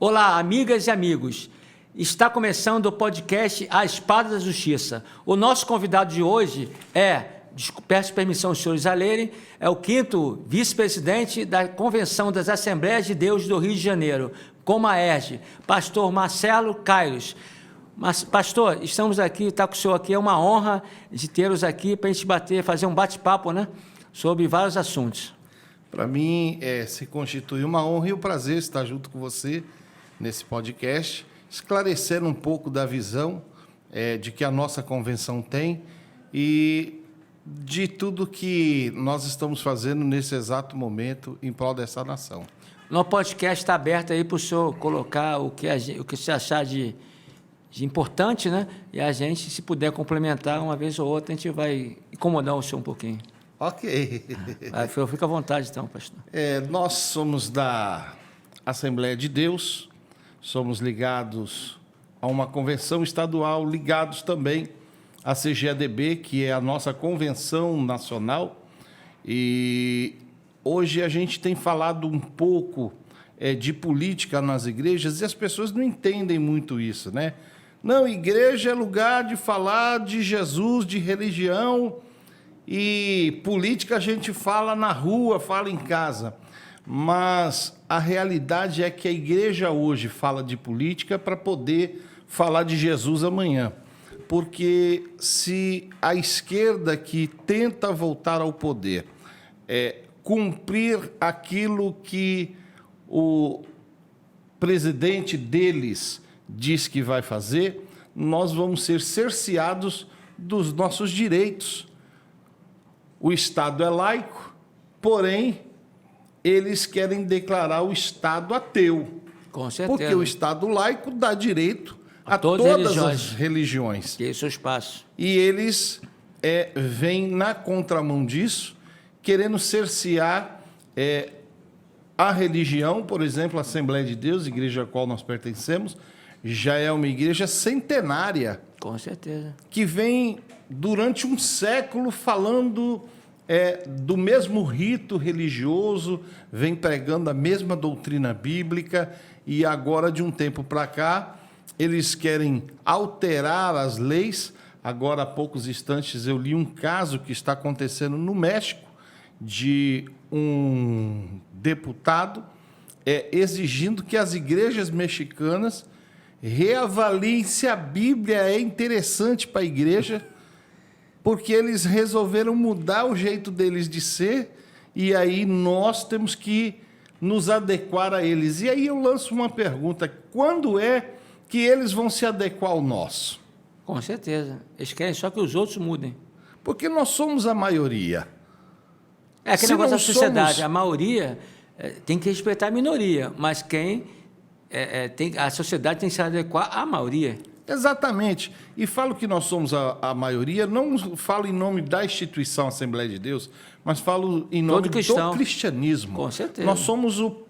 Olá, amigas e amigos. Está começando o podcast A Espada da Justiça. O nosso convidado de hoje peço permissão aos senhores a lerem, é o 5º vice-presidente da Convenção das Assembleias de Deus do Rio de Janeiro, Comaerge, pastor Marcelo Cairos. Mas, pastor, estamos aqui, está com o senhor aqui, é uma honra de tê-los aqui para a gente fazer um bate-papo, né, sobre vários assuntos. Para mim, se constitui uma honra e um prazer estar junto com você nesse podcast, esclarecendo um pouco da visão de que a nossa convenção tem e de tudo que nós estamos fazendo nesse exato momento em prol dessa nação. Nosso podcast está aberto aí para o senhor colocar o que você achar de importante, né? E a gente, se puder complementar uma vez ou outra, a gente vai incomodar o senhor um pouquinho. Ok. Fica à vontade, então, pastor. Nós somos da Assembleia de Deus, somos ligados a uma convenção estadual, ligados também à CGADB, que é a nossa convenção nacional. E hoje a gente tem falado um pouco de política nas igrejas e as pessoas não entendem muito isso, né? Não, igreja é lugar de falar de Jesus, de religião, e política a gente fala na rua, fala em casa. Mas a realidade é que a igreja hoje fala de política para poder falar de Jesus amanhã. Porque se a esquerda que tenta voltar ao poder cumprir aquilo que o presidente deles diz que vai fazer, nós vamos ser cerceados dos nossos direitos. O Estado é laico, porém, eles querem declarar o Estado ateu. Com certeza. Porque o Estado laico dá direito a todas as religiões. Que é seu espaço. E eles vêm na contramão disso, querendo cercear a religião. Por exemplo, a Assembleia de Deus, igreja a qual nós pertencemos, já é uma igreja centenária. Com certeza. Que vem durante um século falando do mesmo rito religioso, vem pregando a mesma doutrina bíblica, e agora, de um tempo para cá, eles querem alterar as leis. Agora, há poucos instantes, eu li um caso que está acontecendo no México, de um deputado exigindo que as igrejas mexicanas reavaliem se a Bíblia é interessante para a igreja, porque eles resolveram mudar o jeito deles de ser, e aí nós temos que nos adequar a eles. E aí eu lanço uma pergunta: quando é que eles vão se adequar ao nosso? Com certeza. Eles querem só que os outros mudem. Porque nós somos a maioria. É aquele negócio da sociedade. A maioria tem que respeitar a minoria, mas a sociedade tem que se adequar à maioria. Exatamente. E falo que nós somos a maioria, não falo em nome da instituição Assembleia de Deus, mas falo em nome do cristianismo. Com certeza. Nós somos o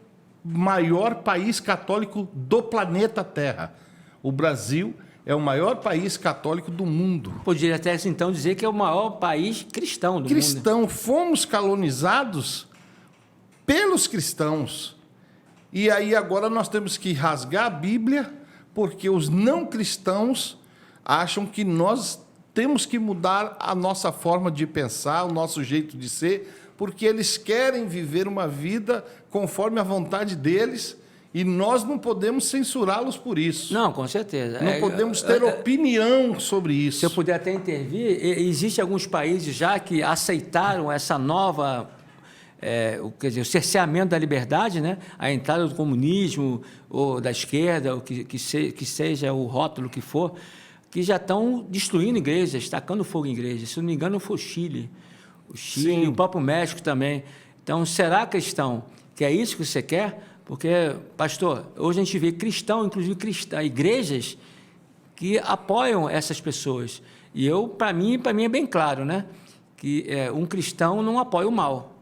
maior país católico do planeta Terra. O Brasil é o maior país católico do mundo. Poderia até, então, dizer que é o maior país cristão do mundo. Cristão. Fomos colonizados pelos cristãos. E aí agora nós temos que rasgar a Bíblia, porque os não cristãos acham que nós temos que mudar a nossa forma de pensar, o nosso jeito de ser, porque eles querem viver uma vida conforme a vontade deles, e nós não podemos censurá-los por isso. Não, com certeza. Não podemos ter opinião sobre isso. Se eu puder até intervir, existem alguns países já que aceitaram essa nova... quer dizer, o cerceamento da liberdade, né? A entrada do comunismo ou da esquerda, ou que seja o rótulo que for, que já estão destruindo igrejas, tacando fogo em igrejas. Se não me engano, foi o Chile, Sim. o próprio México também. Então, será, cristão, que é isso que você quer? Porque, pastor, hoje a gente vê cristão, inclusive igrejas que apoiam essas pessoas. E para mim é bem claro, né? Que um cristão não apoia o mal.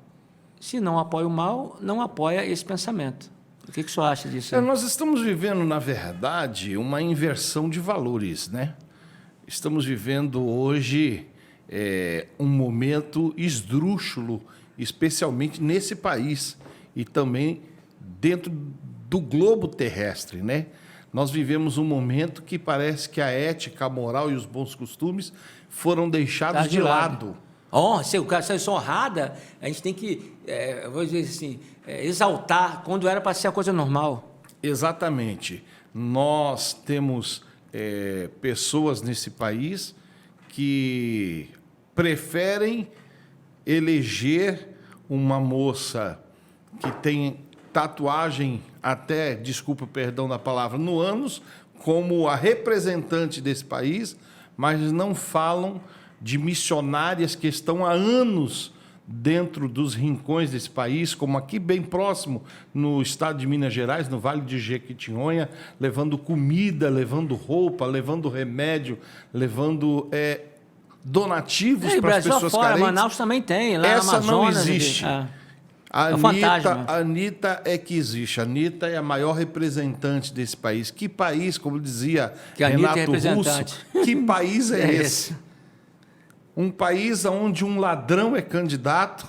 Se não apoia o mal, não apoia esse pensamento. O que o senhor acha disso? Nós estamos vivendo, na verdade, uma inversão de valores, né? Estamos vivendo hoje um momento esdrúxulo, especialmente nesse país, e também dentro do globo terrestre, né? Nós vivemos um momento que parece que a ética, a moral e os bons costumes foram deixados Tá de lado. Se o cara saiu honrada, a gente tem que, vou dizer assim, exaltar quando era para ser a coisa normal. Exatamente. Nós temos pessoas nesse país que preferem eleger uma moça que tem tatuagem até, desculpa o perdão da palavra, no ânus, como a representante desse país, mas não falam de missionárias que estão há anos dentro dos rincões desse país, como aqui bem próximo, no estado de Minas Gerais, no Vale de Jequitinhonha, levando comida, levando roupa, levando remédio, levando donativos para as pessoas fora, carentes. Manaus também tem, lá Essa no Amazonas. não existe. A Anitta é que existe. A Anitta é a maior representante desse país. Que país, como dizia Renato Russo, que país é esse? Um país onde um ladrão é candidato,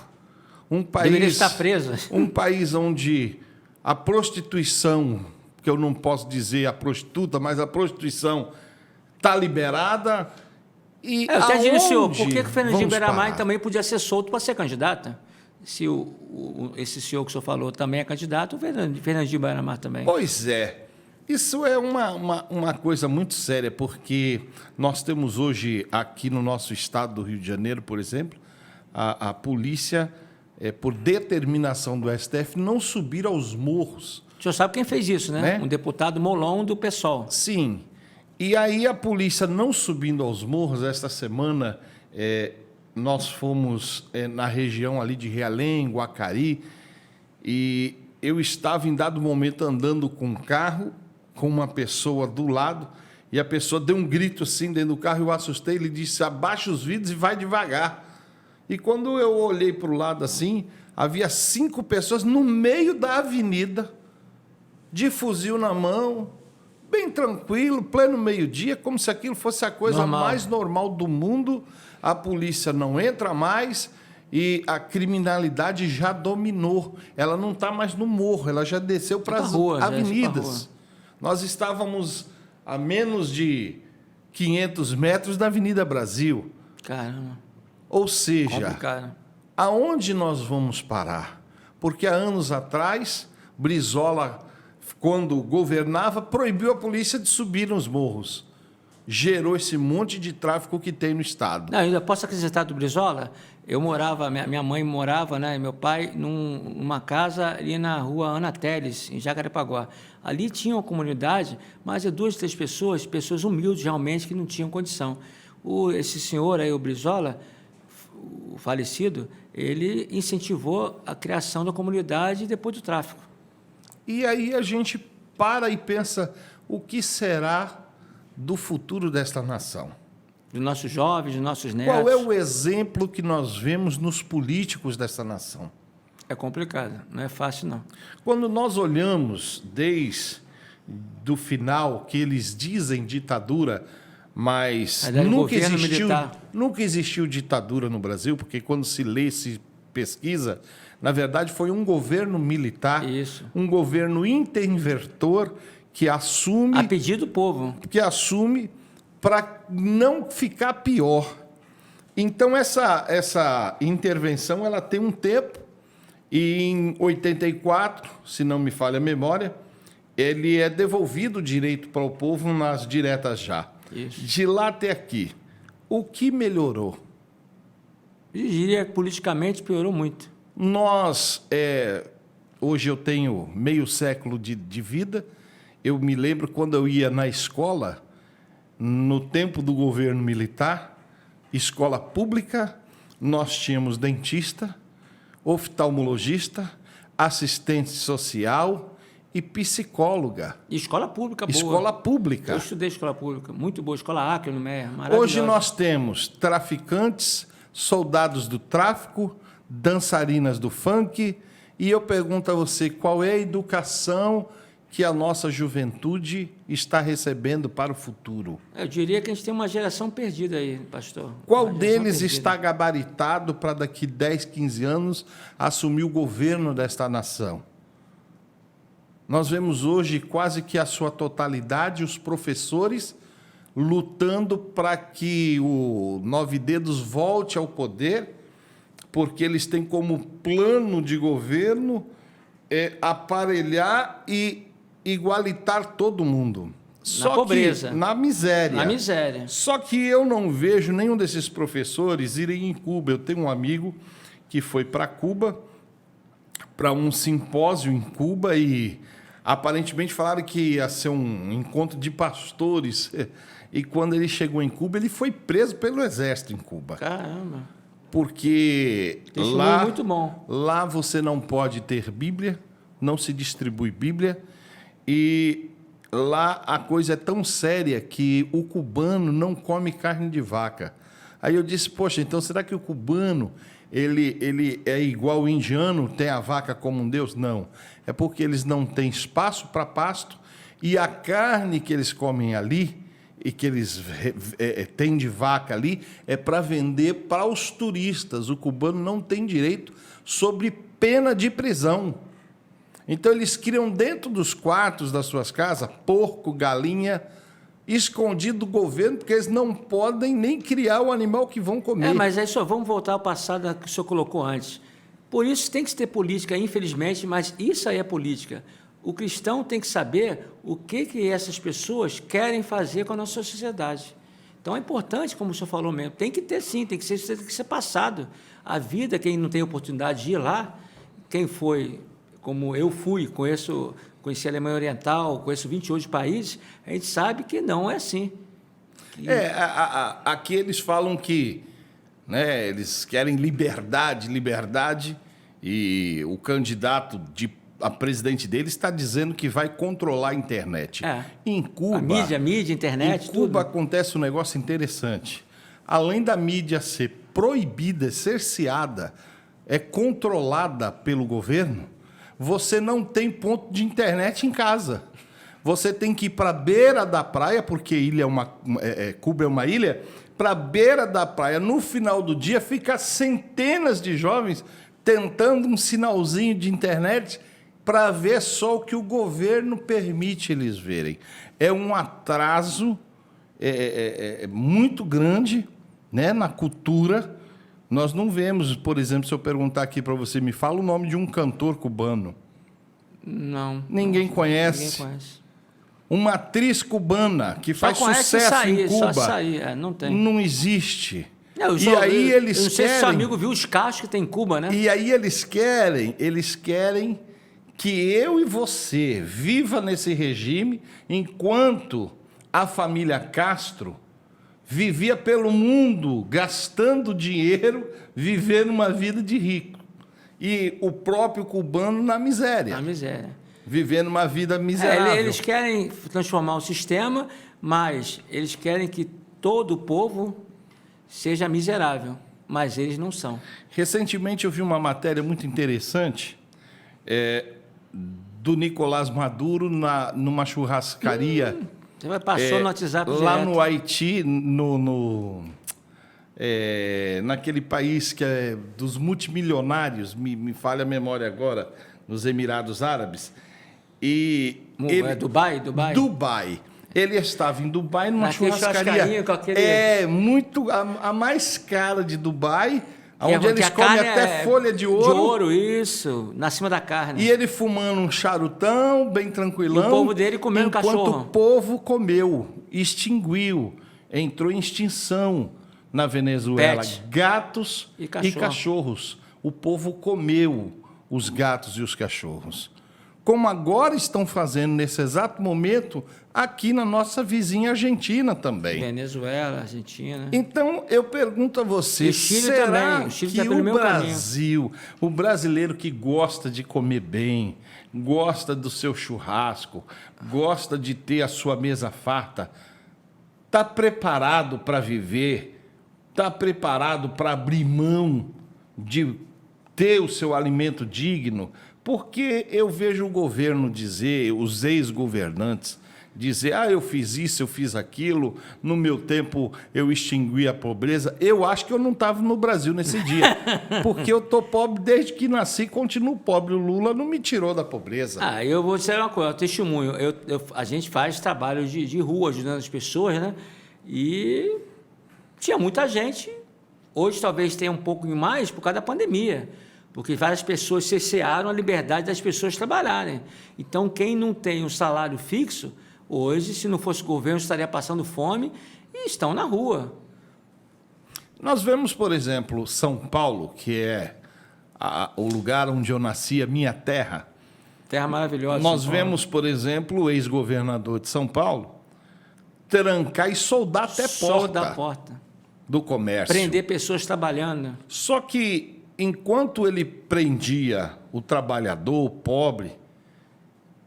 deveria estar preso. Um país onde a prostituição, que eu não posso dizer a prostituta, mas a prostituição está liberada. E eu até disse, senhor, por que o Fernandinho Beiramar também podia ser solto para ser candidata? Se esse senhor que o senhor falou também é candidato, o Fernandinho Beiramar também. Pois é. Isso é uma coisa muito séria, porque nós temos hoje, aqui no nosso estado do Rio de Janeiro, por exemplo, a polícia, por determinação do STF, não subir aos morros. O senhor sabe quem fez isso, né? Um deputado Molon do PSOL. Sim. E aí a polícia não subindo aos morros, esta semana nós fomos na região ali de Realengo, Guacari, e eu estava em dado momento andando com um carro, com uma pessoa do lado, e a pessoa deu um grito assim dentro do carro, eu assustei, ele disse, abaixa os vidros e vai devagar. E quando eu olhei para o lado assim, havia 5 pessoas no meio da avenida, de fuzil na mão, bem tranquilo, pleno meio-dia, como se aquilo fosse a coisa mais normal do mundo. A polícia não entra mais e a criminalidade já dominou. Ela não está mais no morro, ela já desceu para as avenidas. Nós estávamos a menos de 500 metros da Avenida Brasil. Caramba. Ou seja, complicado. Aonde nós vamos parar? Porque há anos atrás, Brizola, quando governava, proibiu a polícia de subir nos morros. Gerou esse monte de tráfico que tem no estado. Não, eu ainda posso acrescentar do Brizola? Eu morava, minha mãe morava, né, e meu pai, numa casa ali na rua Ana Teles, em Jacarepaguá. Ali tinha uma comunidade, mas de 2, 3 pessoas humildes realmente, que não tinham condição. Esse senhor aí, o Brizola, o falecido, ele incentivou a criação da comunidade depois do tráfico. E aí a gente para e pensa, o que será do futuro desta nação? Dos nossos jovens, dos nossos netos. Qual é o exemplo que nós vemos nos políticos desta nação? É complicado, não é fácil, não. Quando nós olhamos desde o final, que eles dizem ditadura, mas nunca existiu ditadura no Brasil, porque quando se lê, se pesquisa, na verdade foi um governo militar, um governo interventor que assume... A pedido do povo. Que assume para não ficar pior. Então, essa intervenção ela tem um tempo, e em 84, se não me falha a memória, ele é devolvido o direito para o povo nas diretas já. Isso. De lá até aqui, o que melhorou? Eu diria que politicamente piorou muito. Nós, hoje eu tenho meio século de vida, eu me lembro quando eu ia na escola, no tempo do governo militar, escola pública, nós tínhamos dentista, oftalmologista, assistente social e psicóloga. E escola pública boa. Escola pública. Eu estudei escola pública, muito boa. Escola Acre, no Meia, maravilhosa. Hoje nós temos traficantes, soldados do tráfico, dançarinas do funk, e eu pergunto a você, qual é a educação que a nossa juventude está recebendo para o futuro? Eu diria que a gente tem uma geração perdida aí, pastor. Qual deles está gabaritado para daqui 10, 15 anos assumir o governo desta nação? Nós vemos hoje quase que a sua totalidade os professores lutando para que o Nove Dedos volte ao poder, porque eles têm como plano de governo aparelhar e igualitar todo mundo. Na pobreza. Na miséria. Na miséria. Só que eu não vejo nenhum desses professores irem em Cuba. Eu tenho um amigo que foi para Cuba, para um simpósio em Cuba, e aparentemente falaram que ia ser um encontro de pastores. E quando ele chegou em Cuba, ele foi preso pelo exército em Cuba. Caramba. Porque Testemunho muito bom. lá você não pode ter Bíblia, não se distribui Bíblia, e lá a coisa é tão séria que o cubano não come carne de vaca. Aí eu disse, poxa, então será que o cubano ele é igual o indiano, tem a vaca como um deus? Não. É porque eles não têm espaço para pasto, e a carne que eles comem ali, e que eles têm de vaca ali, é para vender para os turistas. O cubano não tem direito sob pena de prisão. Então, eles criam dentro dos quartos das suas casas porco, galinha, escondido do governo, porque eles não podem nem criar o animal que vão comer. Mas aí só vamos voltar ao passado que o senhor colocou antes. Por isso tem que ter política, infelizmente, mas isso aí é política. O cristão tem que saber o que essas pessoas querem fazer com a nossa sociedade. Então, é importante, como o senhor falou mesmo, tem que ter sim, tem que ser passado. A vida, quem não tem oportunidade de ir lá, quem foi, como eu fui, conheci a Alemanha Oriental, conheço 28 países, a gente sabe que não é assim. Aqui eles falam que, né, eles querem liberdade, e o candidato a presidente dele está dizendo que vai controlar a internet. Em Cuba, a mídia, internet, em Cuba tudo. acontece um negócio interessante. Além da mídia ser proibida, cerceada, controlada pelo governo, você não tem ponto de internet em casa. Você tem que ir para a beira da praia, porque Cuba é uma ilha, para a beira da praia, no final do dia, fica centenas de jovens tentando um sinalzinho de internet para ver só o que o governo permite eles verem. É um atraso muito grande, né, na cultura. Nós não vemos, por exemplo, se eu perguntar aqui para você, me fala o nome de um cantor cubano. Não. Ninguém conhece. Ninguém conhece. Uma atriz cubana que faz sucesso em Cuba. Não tem. Não existe. Aí eles querem... Não sei se seu amigo viu os cachos que tem em Cuba, né? E aí eles querem que eu e você viva nesse regime, enquanto a família Castro vivia pelo mundo, gastando dinheiro, vivendo uma vida de rico. E o próprio cubano na miséria. Na miséria. Vivendo uma vida miserável. Eles querem transformar o sistema, mas eles querem que todo o povo seja miserável, mas eles não são. Recentemente eu vi uma matéria muito interessante do Nicolás Maduro numa churrascaria. Você passou no WhatsApp lá direto. no Haiti, naquele país que é dos multimilionários, me falha a memória agora, nos Emirados Árabes. Dubai? Dubai. Ele estava em Dubai numa churrascaria. Com aquele... a mais cara de Dubai, onde eles comem até folha de ouro. De ouro, isso, na cima da carne. E ele fumando um charutão, bem tranquilão. E o povo dele comendo cachorro. Enquanto o povo comeu, extinguiu, entrou em extinção na Venezuela. Gatos e cachorros. O povo comeu os gatos e os cachorros. Como agora estão fazendo nesse exato momento aqui na nossa vizinha Argentina também. Venezuela, Argentina. Então, eu pergunto a você, será que o Brasil, o brasileiro que gosta de comer bem, gosta do seu churrasco, gosta de ter a sua mesa farta, está preparado para viver, está preparado para abrir mão de ter o seu alimento digno? Porque eu vejo o governo dizer, os ex-governantes, dizer, eu fiz isso, eu fiz aquilo, no meu tempo eu extingui a pobreza. Eu acho que eu não estava no Brasil nesse dia, porque eu estou pobre desde que nasci e continuo pobre. O Lula não me tirou da pobreza. Eu vou dizer uma coisa, eu testemunho. A gente faz trabalho de rua, ajudando as pessoas, né? E tinha muita gente. Hoje talvez tenha um pouco mais por causa da pandemia, porque várias pessoas cercearam a liberdade das pessoas trabalharem. Então, quem não tem um salário fixo, hoje, se não fosse o governo, estaria passando fome e estão na rua. Nós vemos, por exemplo, São Paulo, que é o lugar onde eu nasci, a minha terra. Terra maravilhosa. Nós vemos, por exemplo, o ex-governador de São Paulo trancar e soldar até porta do comércio. Prender pessoas trabalhando. Só que, enquanto ele prendia o trabalhador, o pobre,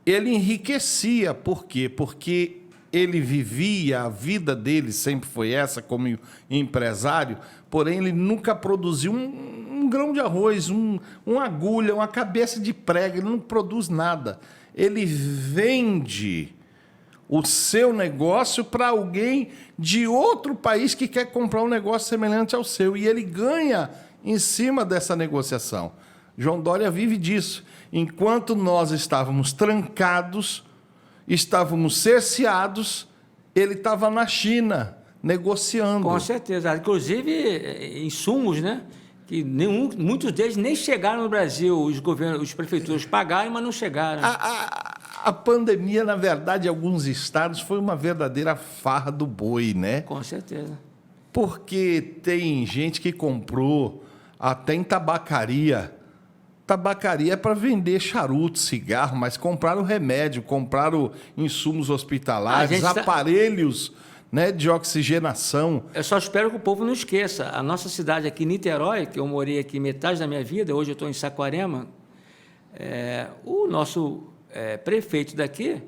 ele enriquecia. Por quê? Porque ele vivia, a vida dele sempre foi essa, como empresário, porém ele nunca produziu um grão de arroz, uma agulha, uma cabeça de prego, ele não produz nada. Ele vende o seu negócio para alguém de outro país que quer comprar um negócio semelhante ao seu, e ele ganha em cima dessa negociação. João Dória vive disso. Enquanto nós estávamos trancados, estávamos cerceados, ele estava na China, negociando. Com certeza. Inclusive, insumos, né? Que muitos deles nem chegaram no Brasil. Os prefeituras pagaram, mas não chegaram. A pandemia, na verdade, em alguns estados, foi uma verdadeira farra do boi, né? Com certeza. Porque tem gente que comprou até em tabacaria. Tabacaria é para vender charuto, cigarro, mas compraram remédio, compraram insumos hospitalares, aparelhos, né, de oxigenação. Eu só espero que o povo não esqueça. A nossa cidade aqui, Niterói, que eu morei aqui metade da minha vida, hoje eu estou em Saquarema, o nosso prefeito daqui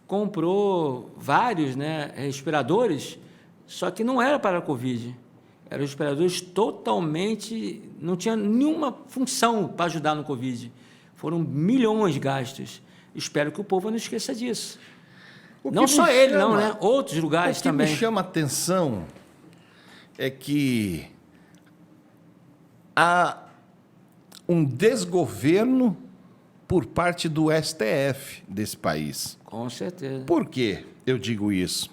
comprou vários, né, respiradores, só que não era para a Covid. Eram respiradores totalmente... não tinha nenhuma função para ajudar no Covid. Foram milhões gastos. Espero que o povo não esqueça disso. Não só ele, não, né? Outros lugares também. O que me chama a atenção é que há um desgoverno por parte do STF desse país. Com certeza. Por que eu digo isso?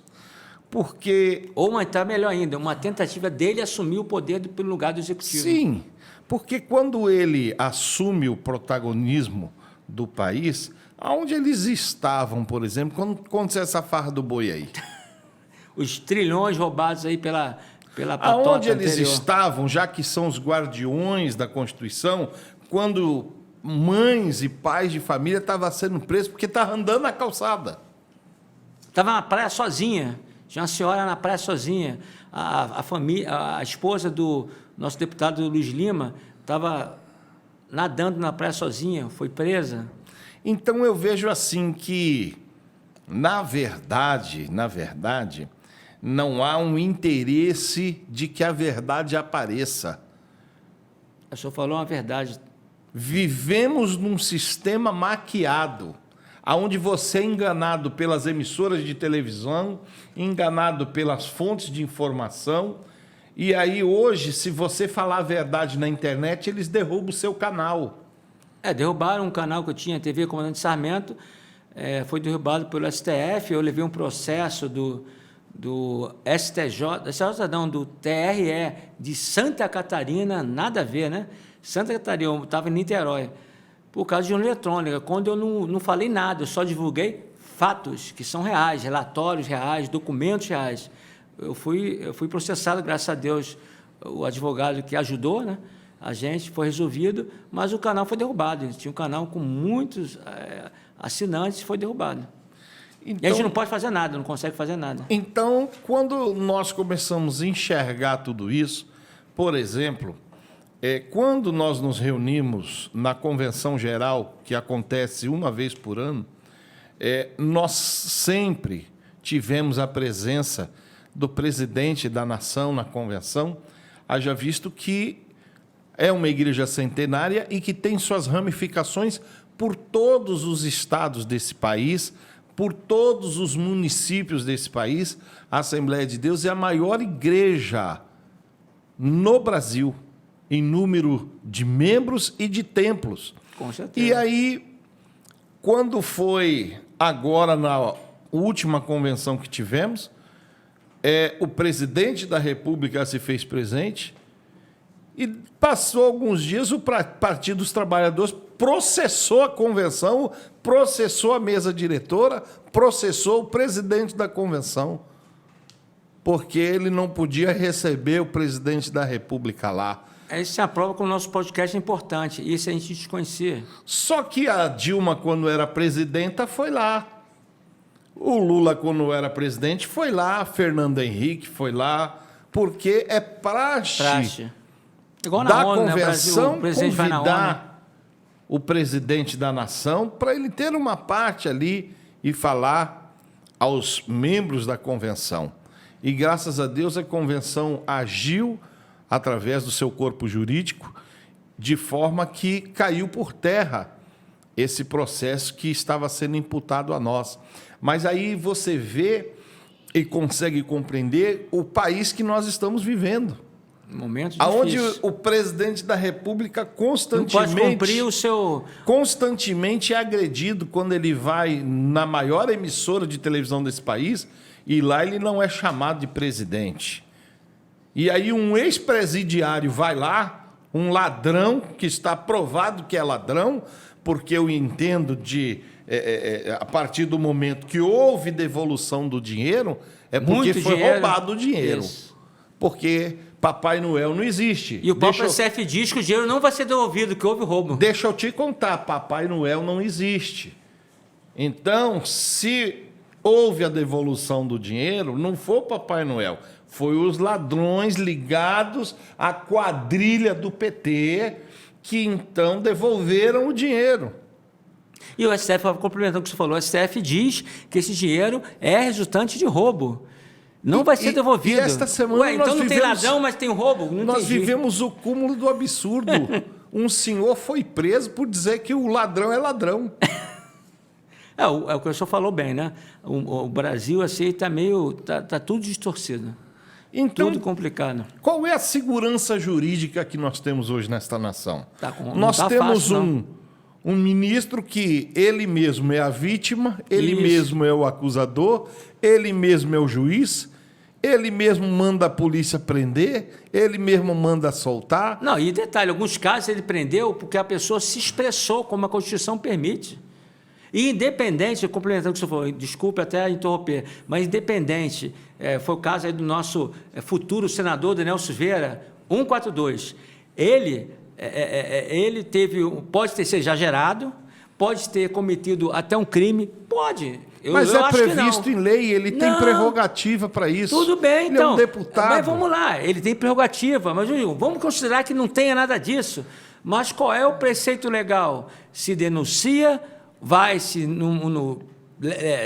Porque... Ou, está melhor ainda, uma tentativa dele assumir o poder pelo lugar do executivo. Sim, porque quando ele assume o protagonismo do país, aonde eles estavam, por exemplo, quando aconteceu essa farra do boi aí? Os trilhões roubados aí pela patota aonde anterior. Eles estavam, já que são os guardiões da Constituição, quando mães e pais de família estavam sendo presos porque estavam andando na calçada? Estava na praia sozinha. Tinha uma senhora na praia sozinha. A esposa do nosso deputado Luiz Lima estava nadando na praia sozinha, foi presa. Então eu vejo assim que, na verdade, não há um interesse de que a verdade apareça. O senhor falou uma verdade. Vivemos num sistema maquiado, onde você é enganado pelas emissoras de televisão, enganado pelas fontes de informação, e aí hoje, se você falar a verdade na internet, eles derrubam o seu canal. Derrubaram um canal que eu tinha, TV Comandante Sarmento, foi derrubado pelo STF, eu levei um processo do STJ, não, do TRE de Santa Catarina, nada a ver, né? Santa Catarina, eu estava em Niterói, por causa de uma eletrônica, quando eu não falei nada, eu só divulguei fatos que são reais, relatórios reais, documentos reais. Eu fui processado, graças a Deus, o advogado que ajudou, né? A gente foi resolvido, mas o canal foi derrubado. Tinha um canal com muitos assinantes, foi derrubado. Então, e a gente não pode fazer nada, não consegue fazer nada. Então, quando nós começamos a enxergar tudo isso, por exemplo, quando nós nos reunimos na Convenção Geral, que acontece uma vez por ano, nós sempre tivemos a presença do presidente da nação na convenção, haja visto que é uma igreja centenária e que tem suas ramificações por todos os estados desse país, por todos os municípios desse país, a Assembleia de Deus é a maior igreja no Brasil, em número de membros e de templos. Com certeza. E aí, quando foi agora na última convenção que tivemos, o presidente da República se fez presente e passou alguns dias, o Partido dos Trabalhadores processou a convenção, processou a mesa diretora, processou o presidente da convenção, porque ele não podia receber o presidente da República lá. Isso é a prova que o nosso podcast é importante. Isso a gente desconhecia. Só que a Dilma, quando era presidenta, foi lá. O Lula, quando era presidente, foi lá. Fernando Henrique foi lá. Porque é praxe. Igual na da ONU, convenção, né? O presidente vai na convidar o presidente da nação para ele ter uma parte ali e falar aos membros da convenção. E, graças a Deus, a convenção agiu através do seu corpo jurídico, de forma que caiu por terra esse processo que estava sendo imputado a nós. Mas aí você vê e consegue compreender o país que nós estamos vivendo. Momento aonde difícil. O presidente da República não pode cumprir o seu... constantemente é agredido quando ele vai na maior emissora de televisão desse país e lá ele não é chamado de presidente. E aí um ex-presidiário vai lá, um ladrão, que está provado que é ladrão, porque eu entendo a partir do momento que houve devolução do dinheiro, é porque Muito foi dinheiro. roubado o dinheiro. Isso. Porque Papai Noel não existe. E o próprio SF diz que o dinheiro não vai ser devolvido, que houve roubo. Deixa eu te contar, Papai Noel não existe. Então, se houve a devolução do dinheiro, não foi o Papai Noel, foi os ladrões ligados à quadrilha do PT que então devolveram o dinheiro. E o STF, complementando o que você falou, o STF diz que esse dinheiro é resultante de roubo. Não vai ser devolvido. E esta semana então não tem ladrão, mas tem roubo? Nós vivemos o cúmulo do absurdo. Um senhor foi preso por dizer que o ladrão é ladrão. É o que o senhor falou bem, né? O Brasil assim está meio... Está tudo distorcido. Então, tudo complicado. Qual é a segurança jurídica que nós temos hoje nesta nação? Nós temos fácil, um ministro que ele mesmo é a vítima, ele mesmo é o acusador, ele mesmo é o juiz, ele mesmo manda a polícia prender, ele mesmo manda soltar. Não, e detalhe, em alguns casos ele prendeu porque a pessoa se expressou como a Constituição permite. E independente, complementando o que você falou, desculpe até interromper, mas independente, foi o caso aí do nosso futuro senador Daniel Silveira, 142. Ele pode ter sido exagerado, pode ter cometido até um crime, pode. Mas eu é acho previsto que não. em lei, ele tem Não. prerrogativa para isso. Tudo bem, ele então. é um deputado. Mas vamos lá, ele tem prerrogativa, mas vamos considerar que não tenha nada disso. Mas qual é o preceito legal? Se denuncia, vai-se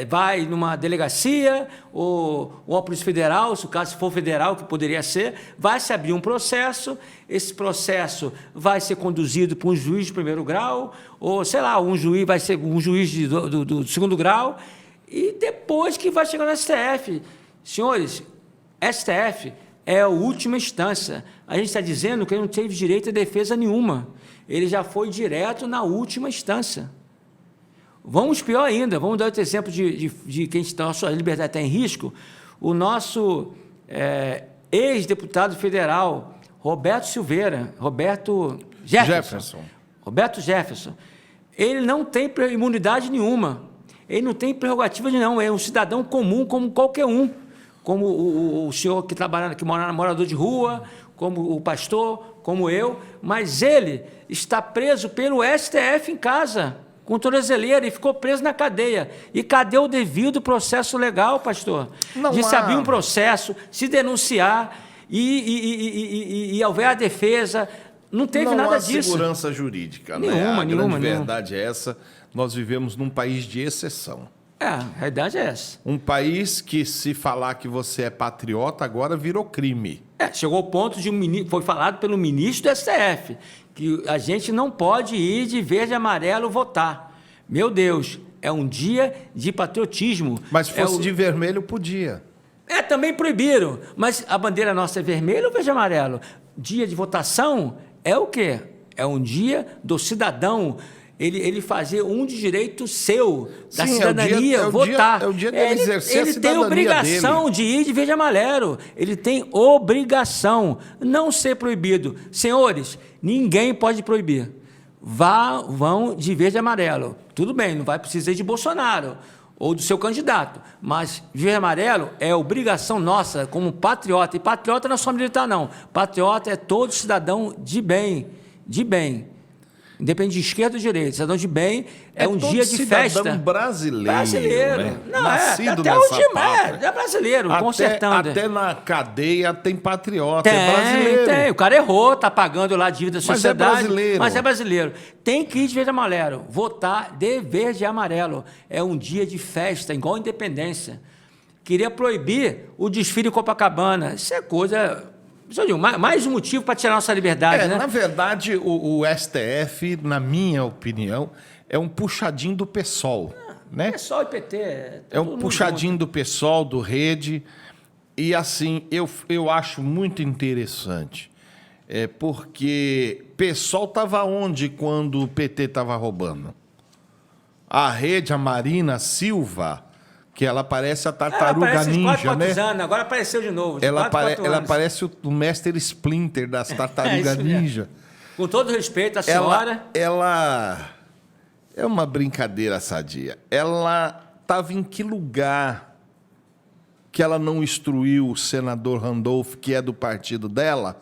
vai numa delegacia ou a Polícia Federal, se o caso for federal, que poderia ser, vai se abrir um processo, esse processo vai ser conduzido por um juiz de primeiro grau, ou, sei lá, vai ser um juiz do segundo grau, e depois que vai chegar no STF. Senhores, STF é a última instância. A gente está dizendo que ele não teve direito a defesa nenhuma. Ele já foi direto na última instância. Vamos pior ainda, vamos dar outro exemplo de que a nossa liberdade está em risco. O nosso ex-deputado federal, Roberto Jefferson, ele não tem imunidade nenhuma, ele não tem prerrogativa nenhuma, é um cidadão comum como qualquer um, como o senhor que trabalha, que mora morador de rua, como o pastor, como eu, mas ele está preso pelo STF em casa, com tornozeleira, e ficou preso na cadeia. E cadê o devido processo legal, pastor? De se abrir um processo, se denunciar, e houver a defesa. Não teve nada disso. Não há segurança jurídica. Nenhuma, A nenhuma. grande verdade é essa. Nós vivemos num país de exceção. A realidade é essa. Um país que, se falar que você é patriota, agora virou crime. Chegou ao ponto de foi falado pelo ministro do STF, que a gente não pode ir de verde e amarelo votar. Meu Deus, é um dia de patriotismo. Mas se fosse de vermelho, podia. Também proibiram, mas a bandeira nossa é vermelha ou verde e amarelo? Dia de votação é o quê? É um dia do cidadão, ele fazer um de direito seu, da cidadania, votar. É o dia dele exercer a cidadania. Ele tem obrigação de ir de verde e amarelo. Ele tem obrigação, não ser proibido. Senhores, ninguém pode proibir. Vão de verde e amarelo. Tudo bem, não vai precisar de Bolsonaro ou do seu candidato, mas verde e amarelo é obrigação nossa como patriota. E patriota não é só militar, não. Patriota é todo cidadão de bem, independente de esquerda ou direita, cidadão de bem, é um dia de festa. Cidadão brasileiro. Né? Não, nascido até nessa pátria. É brasileiro, consertando. Até na cadeia tem patriota, é brasileiro. Tem. O cara errou, tá pagando lá a dívida da sociedade. Mas é brasileiro. Tem que ir de verde e amarelo. Votar de verde e amarelo. É um dia de festa, igual a independência. Queria proibir o desfile em Copacabana. Isso é coisa... Mais um motivo para tirar nossa liberdade, né? Na verdade, o STF, na minha opinião, é um puxadinho do PSOL. Né? PSOL e PT. É um puxadinho do PSOL, do Rede. E, assim, eu acho muito interessante. Porque PSOL estava onde quando o PT estava roubando? A Rede, a Marina Silva... que ela parece a Tartaruga Ninja, né? Anos, agora apareceu de novo. Ela parece o Mestre Splinter das Tartarugas Ninja. Com todo respeito à senhora. Ela é uma brincadeira sadia. Ela estava em que lugar que ela não instruiu o senador Randolph, que é do partido dela,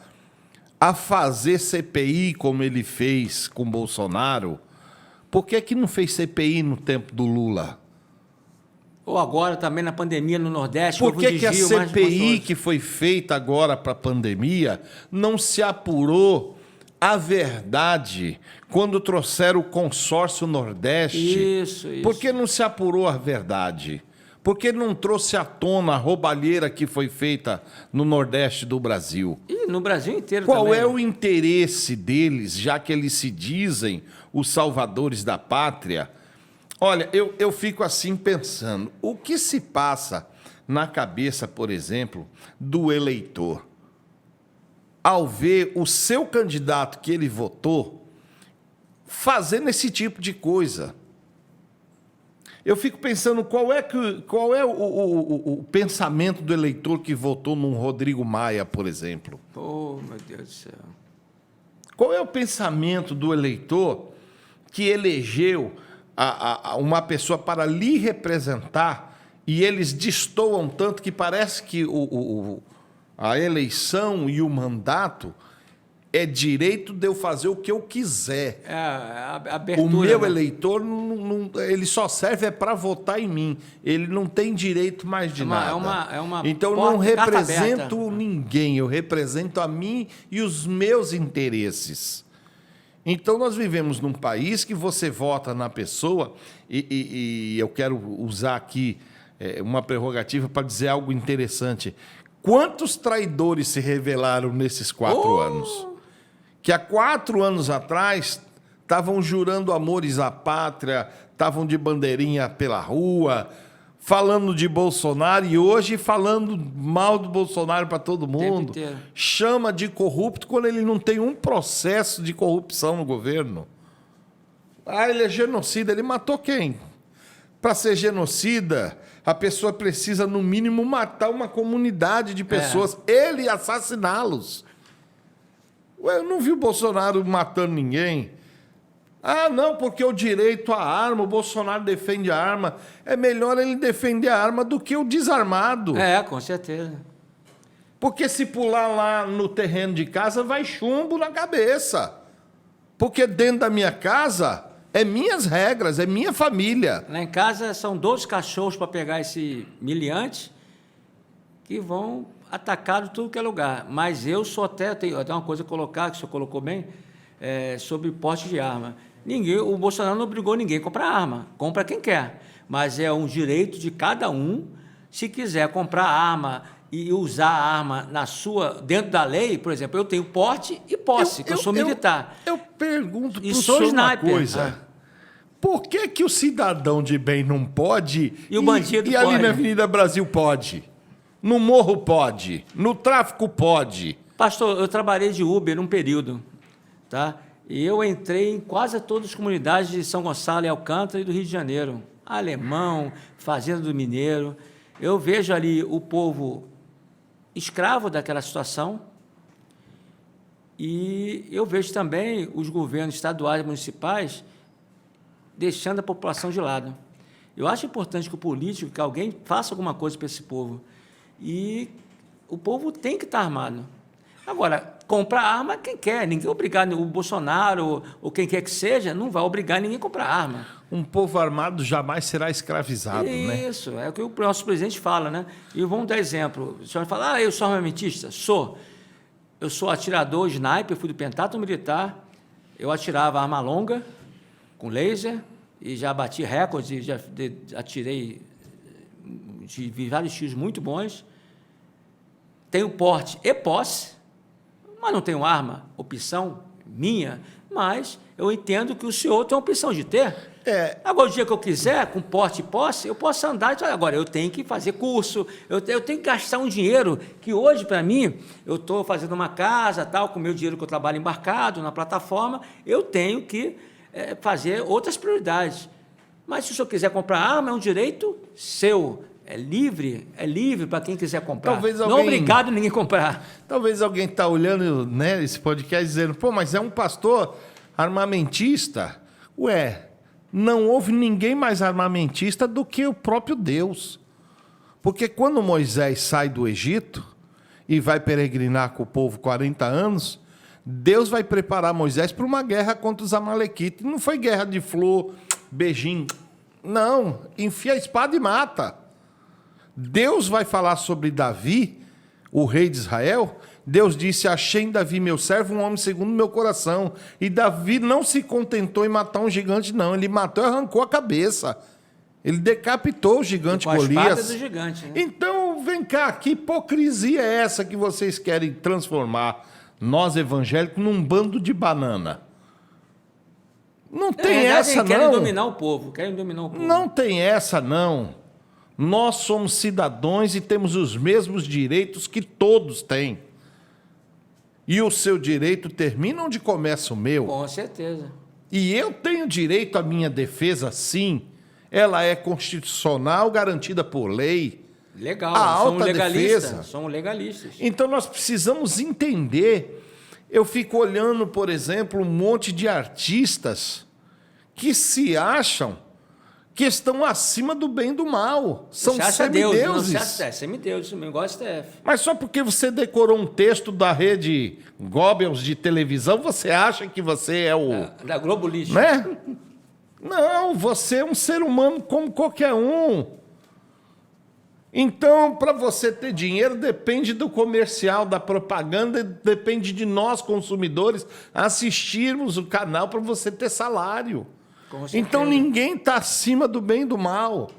a fazer CPI como ele fez com Bolsonaro? Por que que não fez CPI no tempo do Lula? Ou agora também na pandemia no Nordeste. Por que a CPI que foi feita agora para a pandemia não se apurou a verdade quando trouxeram o consórcio Nordeste? Isso. Por que não se apurou a verdade? Por que não trouxe à tona a roubalheira que foi feita no Nordeste do Brasil? E no Brasil inteiro também. Qual é o interesse deles, já que eles se dizem os salvadores da pátria? Olha, eu fico assim pensando, o que se passa na cabeça, por exemplo, do eleitor, ao ver o seu candidato que ele votou fazendo esse tipo de coisa? Eu fico pensando qual é o pensamento do eleitor que votou num Rodrigo Maia, por exemplo. Oh, meu Deus do céu. Qual é o pensamento do eleitor que elegeu uma pessoa para lhe representar e eles destoam tanto que parece que a eleição e o mandato é direito de eu fazer o que eu quiser. A abertura, o meu eleitor, ele só serve para votar em mim. Ele não tem direito mais de nada. Então, eu não represento ninguém. Eu represento a mim e os meus interesses. Então, nós vivemos num país que você vota na pessoa e eu quero usar aqui uma prerrogativa para dizer algo interessante. Quantos traidores se revelaram nesses 4 anos? Que há 4 anos atrás estavam jurando amores à pátria, estavam de bandeirinha pela rua, falando de Bolsonaro e hoje falando mal do Bolsonaro para todo mundo. Chama de corrupto quando ele não tem um processo de corrupção no governo. Ele é genocida. Ele matou quem? Para ser genocida, a pessoa precisa, no mínimo, matar uma comunidade de pessoas. Ele assassiná-los. Eu não vi o Bolsonaro matando ninguém. Não, porque o direito à arma, o Bolsonaro defende a arma. É melhor ele defender a arma do que o desarmado. Com certeza. Porque se pular lá no terreno de casa, vai chumbo na cabeça. Porque dentro da minha casa, é minhas regras, é minha família. Lá em casa são 12 cachorros para pegar esse miliante que vão atacar de tudo que é lugar. Mas eu sou tenho até uma coisa a colocar, que o senhor colocou bem, sobre porte de arma. O Bolsonaro não obrigou ninguém a comprar arma. Compra quem quer. Mas é um direito de cada um, se quiser comprar arma e usar a arma dentro da lei. Por exemplo, eu tenho porte e posse, eu sou militar. Eu pergunto para o senhor uma coisa. Por que o cidadão de bem não pode E o bandido e ali pode? na Avenida Brasil pode? No morro pode? No tráfico pode? Pastor, eu trabalhei de Uber um período, tá? E eu entrei em quase todas as comunidades de São Gonçalo e Alcântara e do Rio de Janeiro. Alemão, Fazenda do Mineiro. Eu vejo ali o povo escravo daquela situação e eu vejo também os governos estaduais e municipais deixando a população de lado. Eu acho importante que o político, que alguém faça alguma coisa para esse povo. E o povo tem que estar armado. Agora, comprar arma quem quer, ninguém é obrigado, o Bolsonaro ou quem quer que seja, não vai obrigar ninguém a comprar arma. Um povo armado jamais será escravizado, né? Isso, é o que o nosso presidente fala, né? E vamos dar exemplo. O senhor fala, eu sou armamentista? Sou. Eu sou atirador, sniper, fui do Pentathlon Militar, eu atirava arma longa, com laser, e já bati recordes, já atirei de vários tiros muito bons. Tenho porte e posse, mas não tenho arma, opção minha, mas eu entendo que o senhor tem a opção de ter. Agora, o dia que eu quiser, com porte e posse, eu posso andar. Agora, eu tenho que fazer curso, eu tenho que gastar um dinheiro que hoje, para mim, eu estou fazendo uma casa, tal, com o meu dinheiro que eu trabalho embarcado na plataforma, eu tenho que fazer outras prioridades. Mas se o senhor quiser comprar arma, é um direito seu. É livre para quem quiser comprar. Não é obrigado ninguém comprar. Talvez alguém está olhando, né, esse podcast dizendo, pô, mas é um pastor armamentista. Ué, não houve ninguém mais armamentista do que o próprio Deus. Porque quando Moisés sai do Egito e vai peregrinar com o povo 40 anos, Deus vai preparar Moisés para uma guerra contra os amalequitas. Não foi guerra de flor, beijinho. Não, enfia a espada e mata. Deus vai falar sobre Davi, o rei de Israel. Deus disse, achei em Davi, meu servo, um homem segundo o meu coração. E Davi não se contentou em matar um gigante, não. Ele matou e arrancou a cabeça. Ele decapitou o gigante Golias. Com a espada do gigante, né? Então, vem cá, que hipocrisia é essa que vocês querem transformar nós evangélicos num bando de banana? Não tem essa, não. Querem dominar o povo, Não tem essa, não. Nós somos cidadãos e temos os mesmos direitos que todos têm. E o seu direito termina onde começa o meu. Com certeza. E eu tenho direito à minha defesa, sim. Ela é constitucional, garantida por lei. Legal, a alta defesa. Somos legalistas. Então nós precisamos entender. Eu fico olhando, por exemplo, um monte de artistas que se acham que estão acima do bem e do mal. São semideuses. Semideuses, igual a STF. Mas só porque você decorou um texto da rede Goebbels de televisão, você acha que você é o... Da Globo Lixo. Né? Não, você é um ser humano como qualquer um. Então, para você ter dinheiro, depende do comercial, da propaganda, depende de nós, consumidores, assistirmos o canal para você ter salário. Então ninguém está acima do bem e do mal.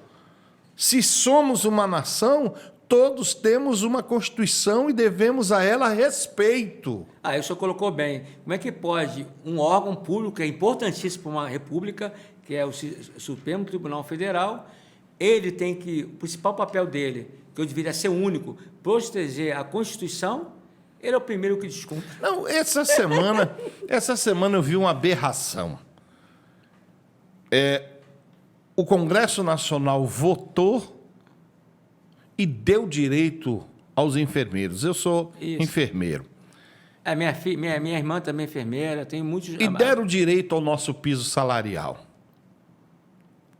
Se somos uma nação, todos temos uma Constituição e devemos a ela respeito. O senhor colocou bem. Como é que pode um órgão público, que é importantíssimo para uma república, que é o Supremo Tribunal Federal, ele tem que, o principal papel dele, que eu deveria ser único, proteger a Constituição, ele é o primeiro que descumpre. Não, essa semana eu vi uma aberração. O Congresso Nacional votou e deu direito aos enfermeiros. Eu sou enfermeiro. Minha irmã também é enfermeira, tem muitos... E deram direito ao nosso piso salarial.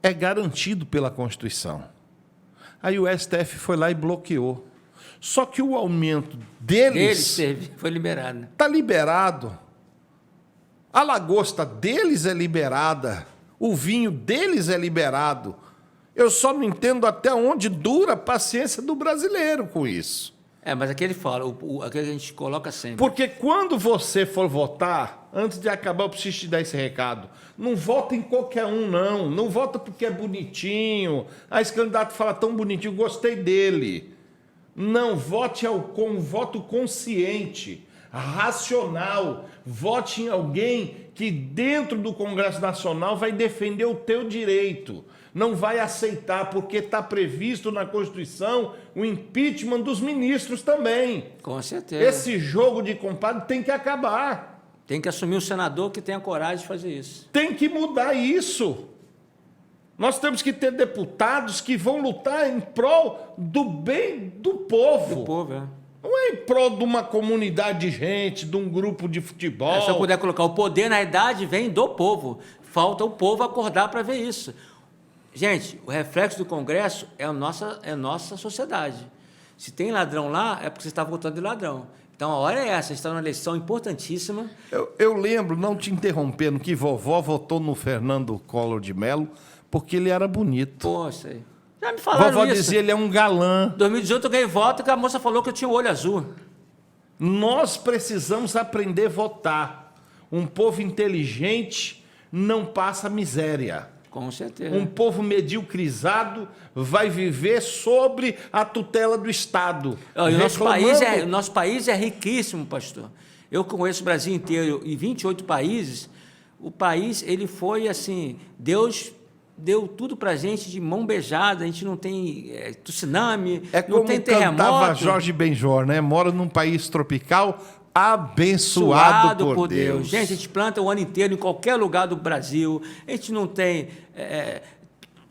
É garantido pela Constituição. Aí o STF foi lá e bloqueou. Só que o aumento deles foi liberado. Está liberado. A lagosta deles é liberada. O vinho deles é liberado. Eu só não entendo até onde dura a paciência do brasileiro com isso. Mas aqui ele fala, aquele que a gente coloca sempre. Porque quando você for votar, antes de acabar, eu preciso te dar esse recado. Não vota em qualquer um, não. Não vota porque é bonitinho. Esse candidato fala tão bonitinho, gostei dele. Não, vote com um voto consciente, racional. Vote em alguém que dentro do Congresso Nacional vai defender o teu direito. Não vai aceitar, porque está previsto na Constituição o impeachment dos ministros também. Com certeza. Esse jogo de compadre tem que acabar. Tem que assumir um senador que tenha coragem de fazer isso. Tem que mudar isso. Nós temos que ter deputados que vão lutar em prol do bem do povo. Do povo, é. Não é em prol de uma comunidade de gente, de um grupo de futebol. Se eu puder colocar, o poder, na verdade, vem do povo. Falta o povo acordar para ver isso. Gente, o reflexo do Congresso é a nossa sociedade. Se tem ladrão lá, é porque você está votando de ladrão. Então, a hora é essa, está numa eleição importantíssima. Eu lembro, não te interrompendo, que vovó votou no Fernando Collor de Mello porque ele era bonito. Poxa, aí. Já me falaram Vovó isso. dizia, ele é um galã. Em 2018 eu ganhei voto e a moça falou que eu tinha o olho azul. Nós precisamos aprender a votar. Um povo inteligente não passa miséria. Com certeza. Um povo mediocrizado vai viver sobre a tutela do Estado. O nosso país é riquíssimo, pastor. Eu conheço o Brasil inteiro e 28 países. O país, ele foi assim, Deus deu tudo para a gente de mão beijada, a gente não tem tsunami, não tem terremoto. Cantava Jorge Benjor, né? Mora num país tropical abençoado por Deus. Gente, a gente planta o ano inteiro em qualquer lugar do Brasil, a gente não tem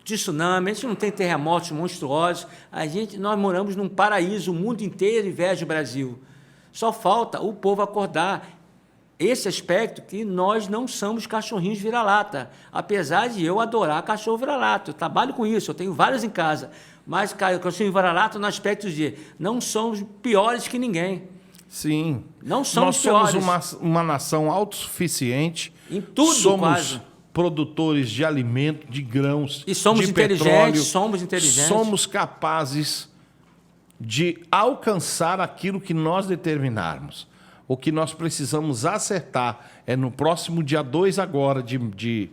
tsunami, a gente não tem terremotos monstruosos, nós moramos num paraíso, o mundo inteiro inveja o Brasil. Só falta o povo acordar. Esse aspecto que nós não somos cachorrinhos vira-lata, apesar de eu adorar cachorro vira-lata, eu trabalho com isso, eu tenho vários em casa, mas cachorro vira-lata no aspecto de não somos piores que ninguém. Sim. Não somos Nós piores. somos uma nação autossuficiente. Em tudo, somos quase. Produtores de alimento, de grãos, e somos de inteligentes, petróleo. somos inteligentes. Somos capazes de alcançar aquilo que nós determinarmos. O que nós precisamos acertar é no próximo dia 2 agora de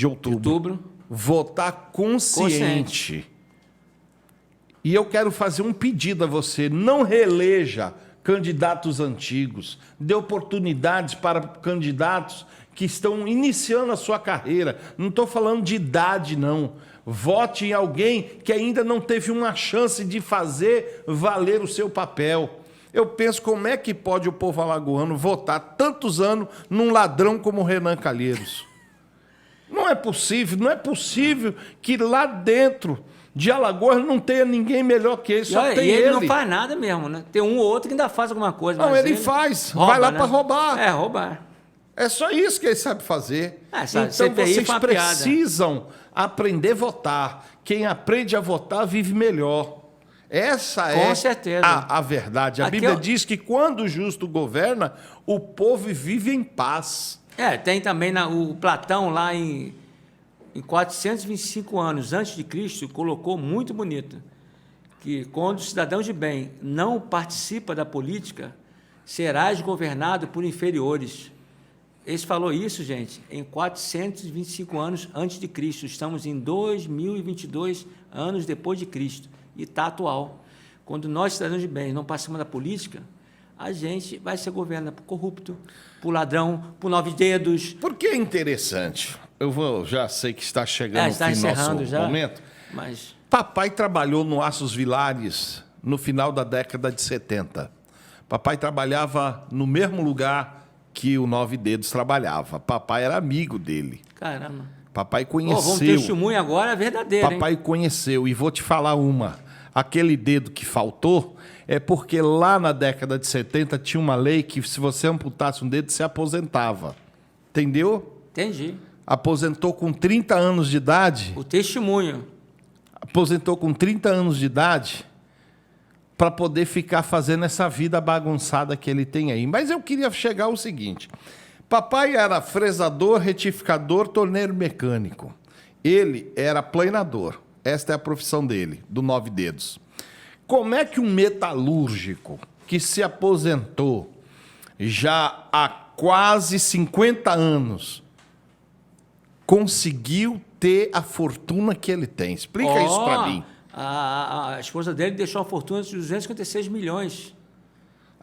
outubro, votar consciente. E eu quero fazer um pedido a você, não reeleja candidatos antigos, dê oportunidades para candidatos que estão iniciando a sua carreira. Não estou falando de idade, não. Vote em alguém que ainda não teve uma chance de fazer valer o seu papel. Eu penso, como é que pode o povo alagoano votar tantos anos num ladrão como o Renan Calheiros? Não é possível que lá dentro de Alagoas não tenha ninguém melhor que ele, só tem ele. Ele não faz nada mesmo, né? Tem um ou outro que ainda faz alguma coisa. Não, mas ele faz, rouba, vai lá né? para roubar. É, roubar. É só isso que ele sabe fazer. Então CPI vocês foi uma precisam aprender a votar. Quem aprende a votar vive melhor. Essa Com certeza. A verdade. A Bíblia diz que quando o justo governa, o povo vive em paz. Tem também o Platão lá em 425 anos antes de Cristo, colocou muito bonito, que quando o cidadão de bem não participa da política, serás governado por inferiores. Ele falou isso, gente, em 425 anos antes de Cristo. Estamos em 2022 anos depois de Cristo. E está atual. Quando nós, cidadãos de bem, não participamos da política, a gente vai ser governado por corrupto, por ladrão, por 9 dedos. Por que é interessante? Já sei que está chegando o fim do nosso momento. Mas... Papai trabalhou no Aços Vilares no final da década de 70. Papai trabalhava no mesmo lugar que o 9 Dedos trabalhava. Papai era amigo dele. Caramba. Papai conheceu. Vamos ter testemunho agora verdadeiro. Papai conheceu. E vou te falar uma. Aquele dedo que faltou é porque lá na década de 70 tinha uma lei que se você amputasse um dedo, você aposentava. Entendeu? Entendi. Aposentou com 30 anos de idade. O testemunho. Aposentou com 30 anos de idade para poder ficar fazendo essa vida bagunçada que ele tem aí. Mas eu queria chegar ao seguinte. Papai era fresador, retificador, torneiro mecânico. Ele era planador. Esta é a profissão dele, do 9 Dedos. Como é que um metalúrgico que se aposentou já há quase 50 anos conseguiu ter a fortuna que ele tem? Explica isso para mim. A esposa dele deixou uma fortuna de 256 milhões.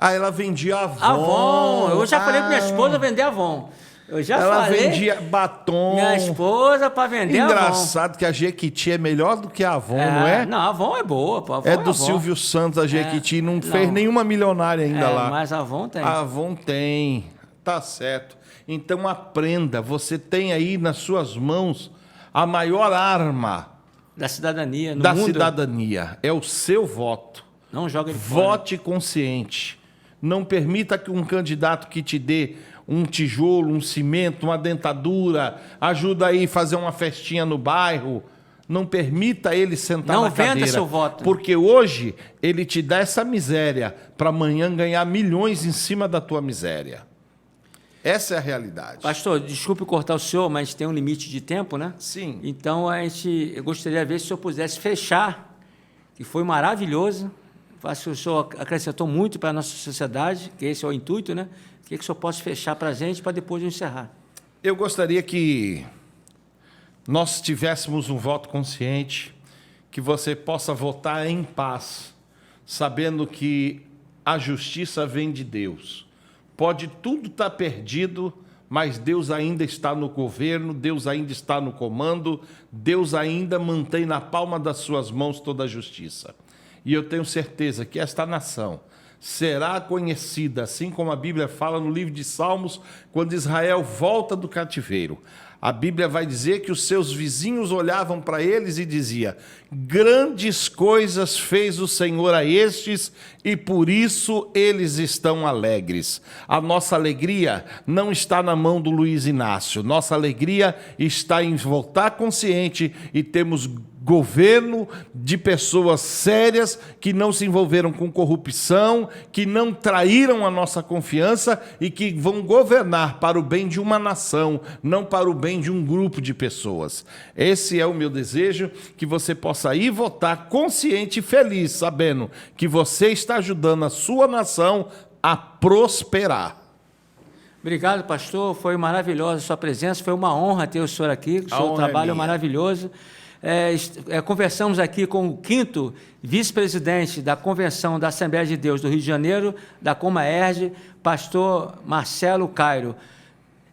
Ela vendia Avon. Avon. Eu já falei para minha esposa vender Avon. Eu já Ela falei. vendia batom. Minha esposa para vender Engraçado que a Jequiti é melhor do que a Avon, não é? Não, a Avon é boa. Pô, a Avon É do Avon. Silvio Santos, a Jequiti. Não fez não. nenhuma milionária ainda lá. Mas a Avon tem. A Avon tem. Tá certo. Então aprenda. Você tem aí nas suas mãos a maior arma Da cidadania. No da mundo, cidadania. É o seu voto. Não joga ele fora. Vote consciente. Não permita que um candidato que te dê um tijolo, um cimento, uma dentadura, ajuda aí a fazer uma festinha no bairro. Não permita ele sentar Não na cadeira. venda seu voto. Porque hoje ele te dá essa miséria para amanhã ganhar milhões em cima da tua miséria. Essa é a realidade. Pastor, desculpe cortar o senhor, mas tem um limite de tempo, né? Sim. Então, eu gostaria de ver se o senhor pudesse fechar, que foi maravilhoso. Acho que o senhor acrescentou muito para a nossa sociedade, que esse é o intuito, né? Queria que o senhor possa fechar para a gente, para depois eu encerrar. Eu gostaria que nós tivéssemos um voto consciente, que você possa votar em paz, sabendo que a justiça vem de Deus. Pode tudo estar perdido, mas Deus ainda está no governo, Deus ainda está no comando, Deus ainda mantém na palma das suas mãos toda a justiça. E eu tenho certeza que esta nação será conhecida, assim como a Bíblia fala no livro de Salmos, quando Israel volta do cativeiro. A Bíblia vai dizer que os seus vizinhos olhavam para eles e diziam: grandes coisas fez o Senhor a estes e por isso eles estão alegres. A nossa alegria não está na mão do Luiz Inácio. Nossa alegria está em voltar consciente e temos governo de pessoas sérias que não se envolveram com corrupção, que não traíram a nossa confiança e que vão governar para o bem de uma nação, não para o bem de um grupo de pessoas. Esse é o meu desejo, que você possa ir votar consciente e feliz, sabendo que você está ajudando a sua nação a prosperar. Obrigado, pastor. Foi maravilhosa a sua presença. Foi uma honra ter o senhor aqui. O seu trabalho é maravilhoso. Conversamos aqui com o 5º vice-presidente da Convenção da Assembleia de Deus do Rio de Janeiro, da Comaerge, pastor Marcelo Cairo.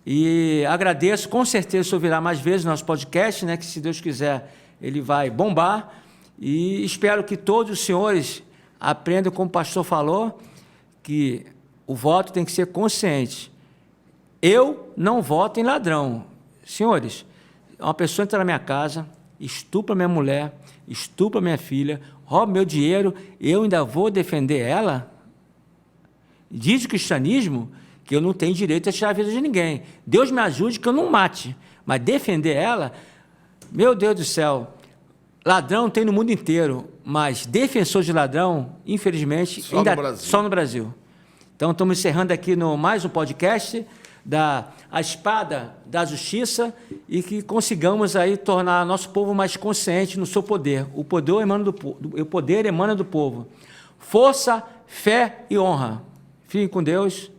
E agradeço, com certeza o senhor virá mais vezes no nosso podcast, né, que se Deus quiser ele vai bombar. E espero que todos os senhores aprendam, como o pastor falou, que o voto tem que ser consciente. Eu não voto em ladrão. Senhores, uma pessoa entra na minha casa, estupra minha mulher, estupra minha filha, rouba meu dinheiro, eu ainda vou defender ela? Diz o cristianismo que eu não tenho direito a tirar a vida de ninguém. Deus me ajude que eu não mate, mas defender ela, meu Deus do céu, ladrão tem no mundo inteiro, mas defensor de ladrão, infelizmente, só no Brasil. Então, estamos encerrando aqui mais um podcast A Espada da Justiça e que consigamos aí tornar nosso povo mais consciente no seu poder. O poder emana do povo. Força, fé e honra. Fiquem com Deus.